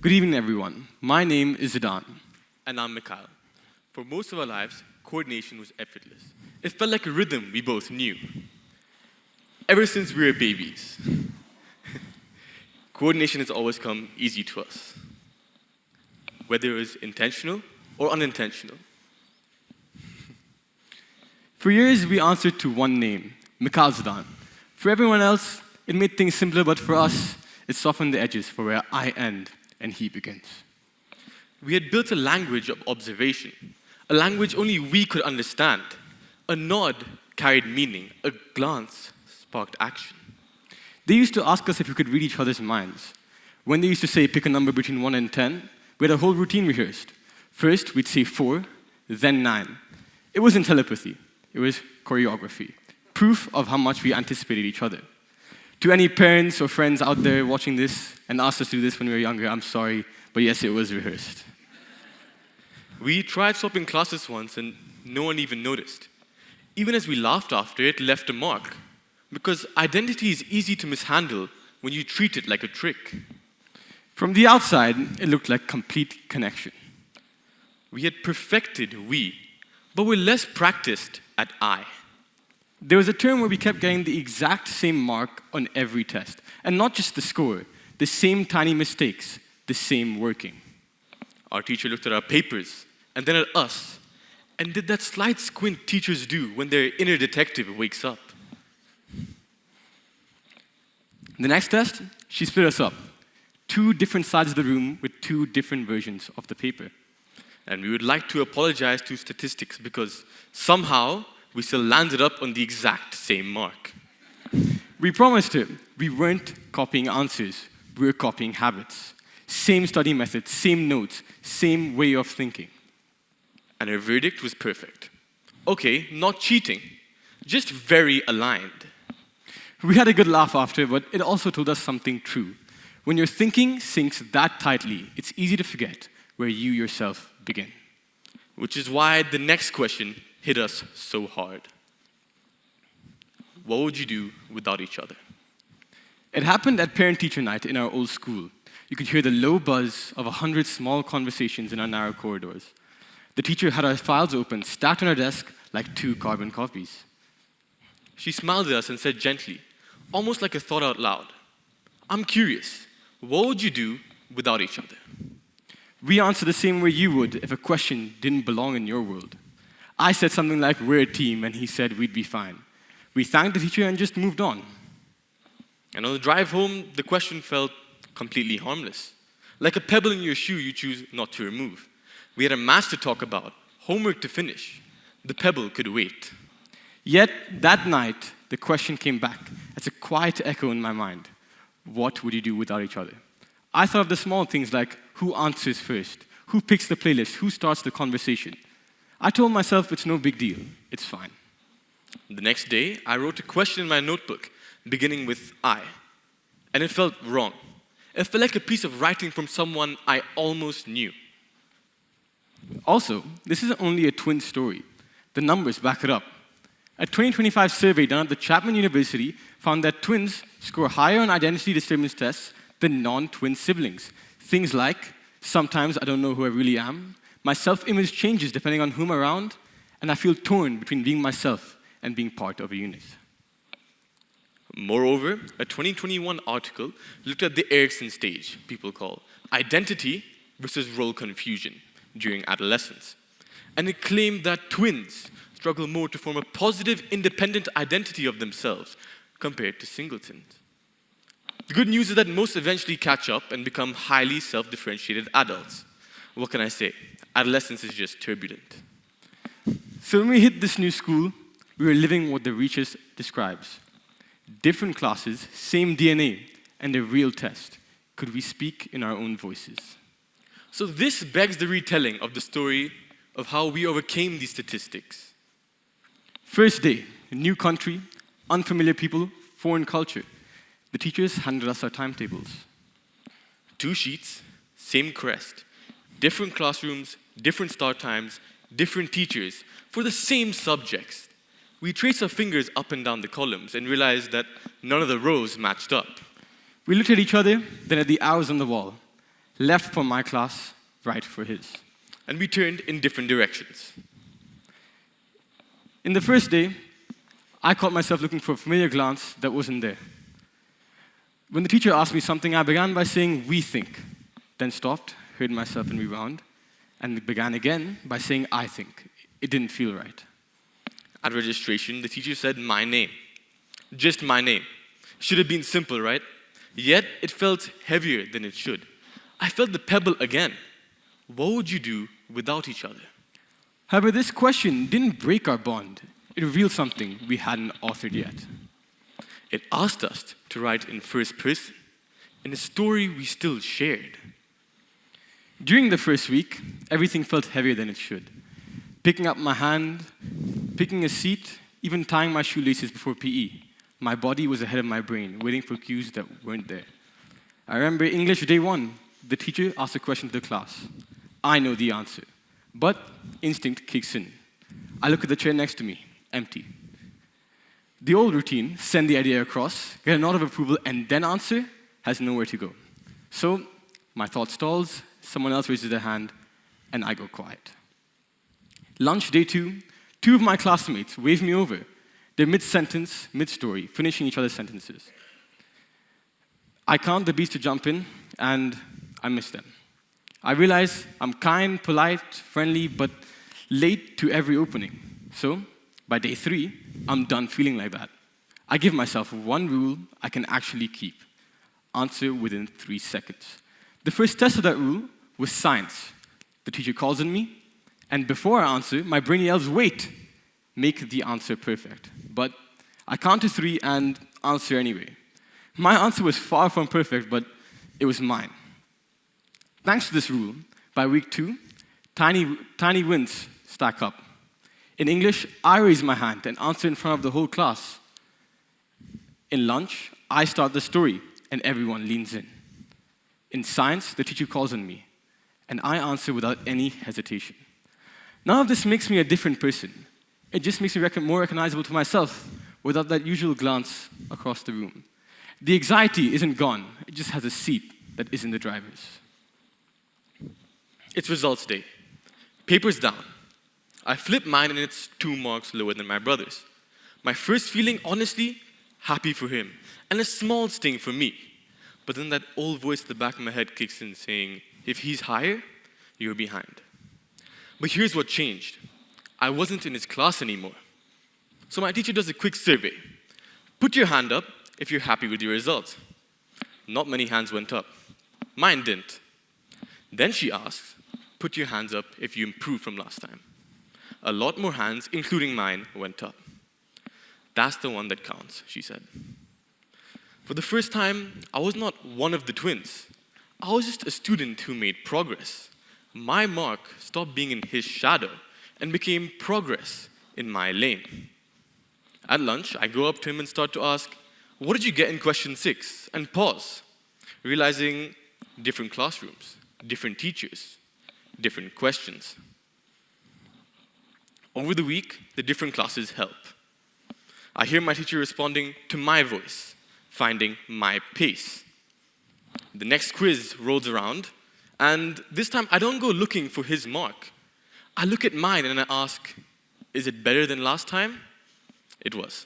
Good evening, everyone. My name is Zidaan. And I'm Mikail. For most of our lives, coordination was effortless. It felt like a rhythm we both knew. Ever since we were babies, coordination has always come easy to us, whether it was intentional or unintentional. For years, we answered to one name, MikailZidaan. For everyone else, it made things simpler, but for us, it softened the edges for where I end and he begins. We had built a language of observation, a language only we could understand. A nod carried meaning, a glance sparked action. They used to ask us if we could read each other's minds. When they used to say, pick a number between 1 and 10, we had a whole routine rehearsed. First, we'd say 4, then 9. It wasn't telepathy. It was choreography, proof of how much we anticipated each other. To any parents or friends out there watching this and asked us to do this when we were younger, I'm sorry, but yes, it was rehearsed. We tried swapping classes once and no one even noticed. Even as we laughed after it, left a mark. Because identity is easy to mishandle when you treat it like a trick. From the outside, it looked like complete connection. We had perfected we, but we're less practiced at I. There was a term where we kept getting the exact same mark on every test. And not just the score, the same tiny mistakes, the same working. Our teacher looked at our papers, and then at us, and did that slight squint teachers do when their inner detective wakes up. The next test, she split us up. 2 different sides of the room with 2 different versions of the paper. And we would like to apologize to statistics because somehow we still landed up on the exact same mark. We promised her we weren't copying answers, we were copying habits. Same study methods, same notes, same way of thinking. And her verdict was perfect. Okay, not cheating, just very aligned. We had a good laugh after, but it also told us something true. When your thinking sinks that tightly, it's easy to forget where you yourself begin. Which is why the next question hit us so hard. What would you do without each other? It happened at parent-teacher night in our old school. You could hear the low buzz of 100 small conversations in our narrow corridors. The teacher had our files open, stacked on her desk like 2 carbon copies. She smiled at us and said gently, almost like a thought out loud, I'm curious, what would you do without each other? We answered the same way you would if a question didn't belong in your world. I said something like, we're a team, and he said we'd be fine. We thanked the teacher and just moved on. And on the drive home, the question felt completely harmless. Like a pebble in your shoe you choose not to remove. We had a match to talk about, homework to finish. The pebble could wait. Yet, that night, the question came back as a quiet echo in my mind. What would you do without each other? I thought of the small things like who answers first, who picks the playlist, who starts the conversation. I told myself it's no big deal, it's fine. The next day, I wrote a question in my notebook, beginning with I. And it felt wrong. It felt like a piece of writing from someone I almost knew. Also, this isn't only a twin story. The numbers back it up. A 2025 survey done at the Chapman University found that twins score higher on identity disturbance tests than non-twin siblings. Things like, sometimes I don't know who I really am, my self-image changes depending on whom I'm around, and I feel torn between being myself and being part of a unit. Moreover, a 2021 article looked at the Erickson stage, people call identity versus role confusion during adolescence. And it claimed that twins struggle more to form a positive, independent identity of themselves compared to singletons. The good news is that most eventually catch up and become highly self-differentiated adults. What can I say? Adolescence is just turbulent. So when we hit this new school, we were living what the research describes. Different classes, same DNA, and a real test. Could we speak in our own voices? So this begs the retelling of the story of how we overcame these statistics. First day, a new country, unfamiliar people, foreign culture. The teachers handed us our timetables. 2 sheets, same crest, different classrooms, different start times, different teachers for the same subjects. We traced our fingers up and down the columns and realized that none of the rows matched up. We looked at each other, then at the arrows on the wall. left for my class, right for his. And we turned in different directions. In the first day, I caught myself looking for a familiar glance that wasn't there. When the teacher asked me something, I began by saying, "we think," then stopped, heard myself and rewound, and began again by saying, "I think." It didn't feel right. At registration, the teacher said my name. Just my name. Should have been simple, right? Yet, it felt heavier than it should. I felt the pebble again. What would you do without each other? However, this question didn't break our bond. It revealed something we hadn't authored yet. It asked us to write in first person, in a story we still shared. During the first week, everything felt heavier than it should. Picking up my hand, picking a seat, even tying my shoelaces before PE. My body was ahead of my brain, waiting for cues that weren't there. I remember English day 1, the teacher asked a question to the class. I know the answer, but instinct kicks in. I look at the chair next to me, empty. The old routine, send the idea across, get a nod of approval, and then answer, has nowhere to go. So, my thought stalls, someone else raises their hand, and I go quiet. Lunch day 2, 2 of my classmates wave me over. They're mid-sentence, mid-story, finishing each other's sentences. I count the beats to jump in, and I miss them. I realize I'm kind, polite, friendly, but late to every opening. So, by day 3, I'm done feeling like that. I give myself one rule I can actually keep. Answer within 3 seconds. The first test of that rule was science. The teacher calls on me, and before I answer, my brain yells, "Wait!" Make the answer perfect. But I count to 3 and answer anyway. My answer was far from perfect, but it was mine. Thanks to this rule, by week 2, tiny wins stack up. In English, I raise my hand and answer in front of the whole class. In lunch, I start the story, and everyone leans in. In science, the teacher calls on me, and I answer without any hesitation. None of this makes me a different person. It just makes me more recognizable to myself without that usual glance across the room. The anxiety isn't gone. It just has a seat that isn't the driver's. It's results day. Paper's down. I flip mine and it's 2 marks lower than my brother's. My first feeling, honestly, happy for him, and a small sting for me. But then that old voice at the back of my head kicks in saying, if he's higher, you're behind. But here's what changed. I wasn't in his class anymore. So my teacher does a quick survey. Put your hand up if you're happy with your results. Not many hands went up. Mine didn't. Then she asks, put your hands up if you improved from last time. A lot more hands, including mine, went up. That's the one that counts, she said. For the first time, I was not one of the twins. I was just a student who made progress. My mark stopped being in his shadow and became progress in my lane. At lunch, I go up to him and start to ask, what did you get in question 6? And pause, realizing different classrooms, different teachers, different questions. Over the week, the different classes help. I hear my teacher responding to my voice, finding my pace. The next quiz rolls around, and this time I don't go looking for his mark. I look at mine and I ask, is it better than last time? It was.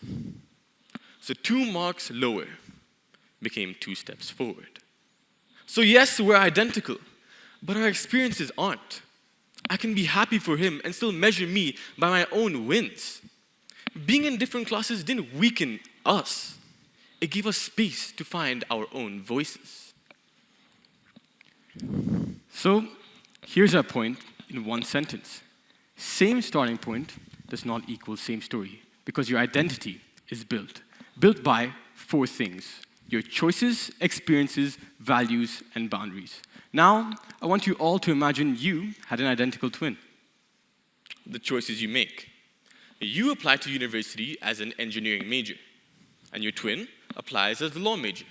So 2 marks lower became 2 steps forward. So yes, we're identical, but our experiences aren't. I can be happy for him and still measure me by my own wins. Being in different classes didn't weaken us. It gave us space to find our own voices. So, here's our point in one sentence. Same starting point does not equal same story, because your identity is built by 4 things: your choices, experiences, values, and boundaries. Now, I want you all to imagine you had an identical twin. The choices you make. You apply to university as an engineering major, and your twin applies as a law major.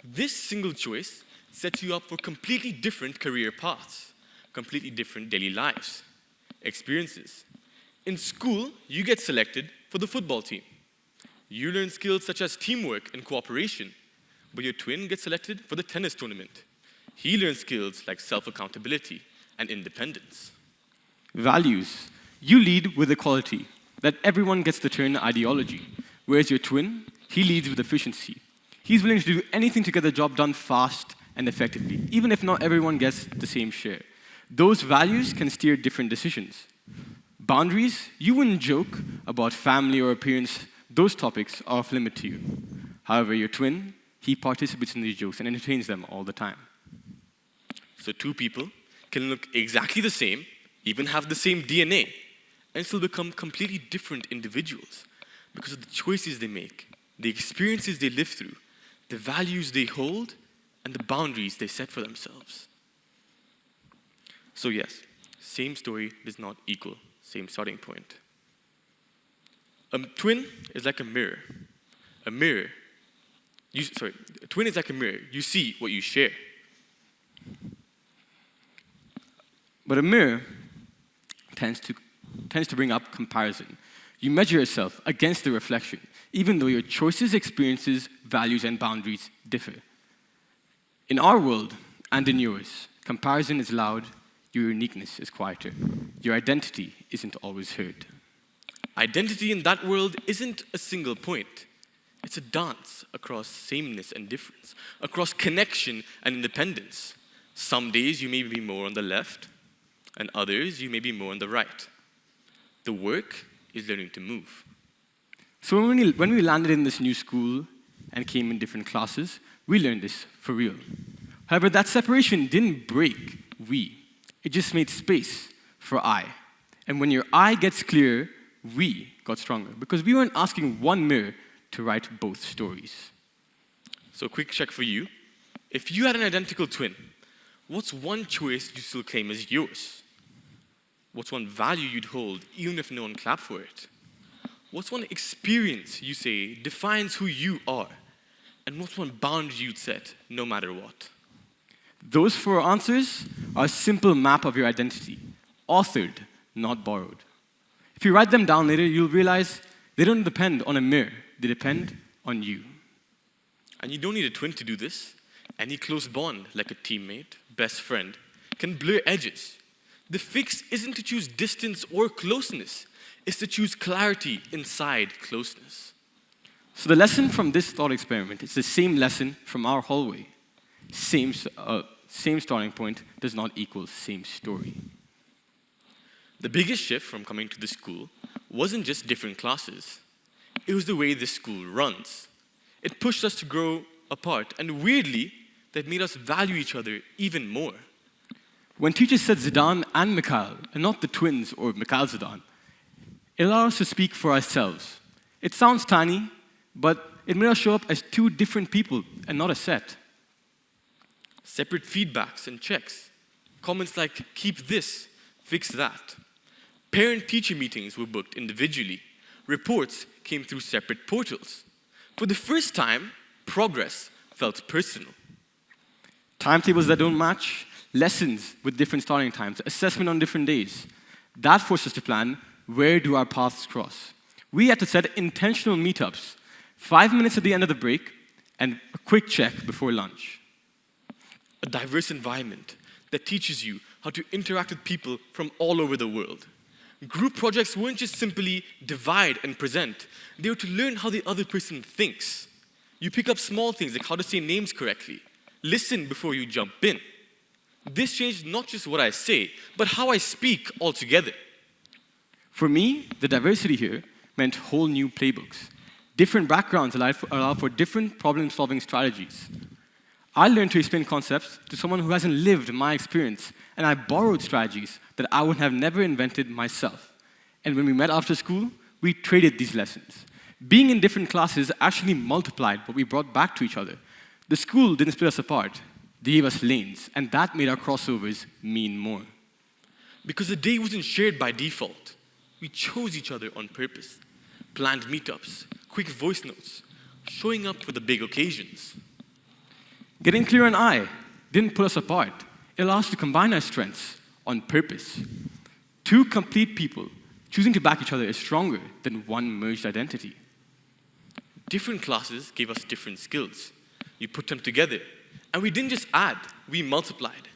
This single choice sets you up for completely different career paths, completely different daily lives, experiences. In school, you get selected for the football team. You learn skills such as teamwork and cooperation, but your twin gets selected for the tennis tournament. He learned skills like self-accountability and independence. Values. You lead with equality, that everyone gets the turn ideology, whereas your twin, he leads with efficiency. He's willing to do anything to get the job done fast and effectively, even if not everyone gets the same share. Those values can steer different decisions. Boundaries, you wouldn't joke about family or appearance. Those topics are off limit to you. However, your twin, he participates in these jokes and entertains them all the time. So two people can look exactly the same, even have the same DNA, and still become completely different individuals because of the choices they make, the experiences they live through, the values they hold, and the boundaries they set for themselves. So yes, same story does not equal same starting point. A twin is like a mirror. A twin is like a mirror. You see what you share. But a mirror tends to bring up comparison. You measure yourself against the reflection, even though your choices, experiences, values, and boundaries differ. In our world, and in yours, comparison is loud, your uniqueness is quieter. Your identity isn't always heard. Identity in that world isn't a single point. It's a dance across sameness and difference, across connection and independence. Some days you may be more on the left, and others you may be more on the right. The work is learning to move. So when we landed in this new school and came in different classes, we learned this for real. However, that separation didn't break we. It just made space for I. And when your I gets clear, we got stronger because we weren't asking one mirror to write both stories. So quick check for you. If you had an identical twin, what's one choice you still claim as yours? What's one value you'd hold even if no one clapped for it? What's one experience you say defines who you are? And what's one boundary you'd set no matter what? Those four answers are a simple map of your identity, authored, not borrowed. If you write them down later, you'll realize they don't depend on a mirror, they depend on you. And you don't need a twin to do this. Any close bond, like a teammate, best friend, can blur edges. The fix isn't to choose distance or closeness, it's to choose clarity inside closeness. So the lesson from this thought experiment is the same lesson from our hallway. Same starting point does not equal same story. The biggest shift from coming to the school wasn't just different classes. It was the way this school runs. It pushed us to grow apart, and weirdly, that made us value each other even more. When teachers said Zidaan and Mikail, and not the twins or MikailZidaan, it allowed us to speak for ourselves. It sounds tiny, but it made us show up as two different people and not a set. Separate feedbacks and checks. Comments like, keep this, fix that. Parent-teacher meetings were booked individually. Reports came through separate portals. For the first time, progress felt personal. Timetables that don't match, lessons with different starting times, assessment on different days. That forced us to plan, where do our paths cross? We had to set intentional meetups, 5 minutes at the end of the break, and a quick check before lunch. A diverse environment that teaches you how to interact with people from all over the world. Group projects weren't just simply divide and present. They were to learn how the other person thinks. You pick up small things like how to say names correctly. Listen before you jump in. This changed not just what I say, but how I speak altogether. For me, the diversity here meant whole new playbooks. Different backgrounds allow for different problem-solving strategies. I learned to explain concepts to someone who hasn't lived my experience, and I borrowed strategies that I would have never invented myself. And when we met after school, we traded these lessons. Being in different classes actually multiplied what we brought back to each other. The school didn't split us apart. They gave us lanes, and that made our crossovers mean more. Because the day wasn't shared by default. We chose each other on purpose. Planned meetups, quick voice notes, showing up for the big occasions. Getting clear on I didn't pull us apart. It allowed us to combine our strengths on purpose. Two complete people choosing to back each other is stronger than one merged identity. Different classes gave us different skills. You put them together, And we didn't just add, we multiplied.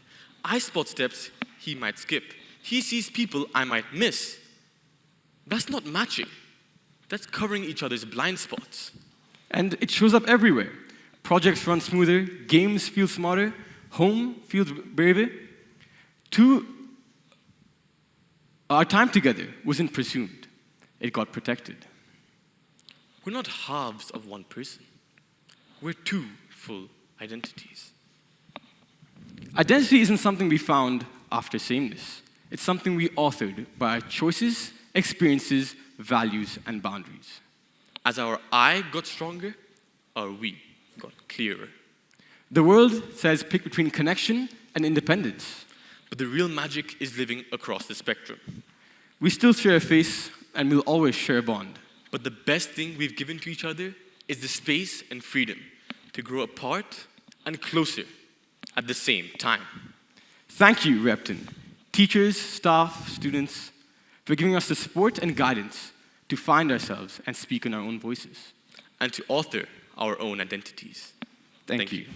I spot steps he might skip. He sees people I might miss. That's not matching. That's covering each other's blind spots. And it shows up everywhere. Projects run smoother, games feel smarter, home feels braver. Our time together wasn't presumed. It got protected. We're not halves of one person. We're two full identities. Identity isn't something we found after sameness. It's something we authored by our choices, experiences, values, and boundaries. As our I got stronger, our we got clearer. The world says pick between connection and independence. But the real magic is living across the spectrum. We still share a face, and we'll always share a bond. But the best thing we've given to each other is the space and freedom to grow apart and closer at the same time. Thank you, Repton, teachers, staff, students, for giving us the support and guidance to find ourselves and speak in our own voices. And to author our own identities. Thank you.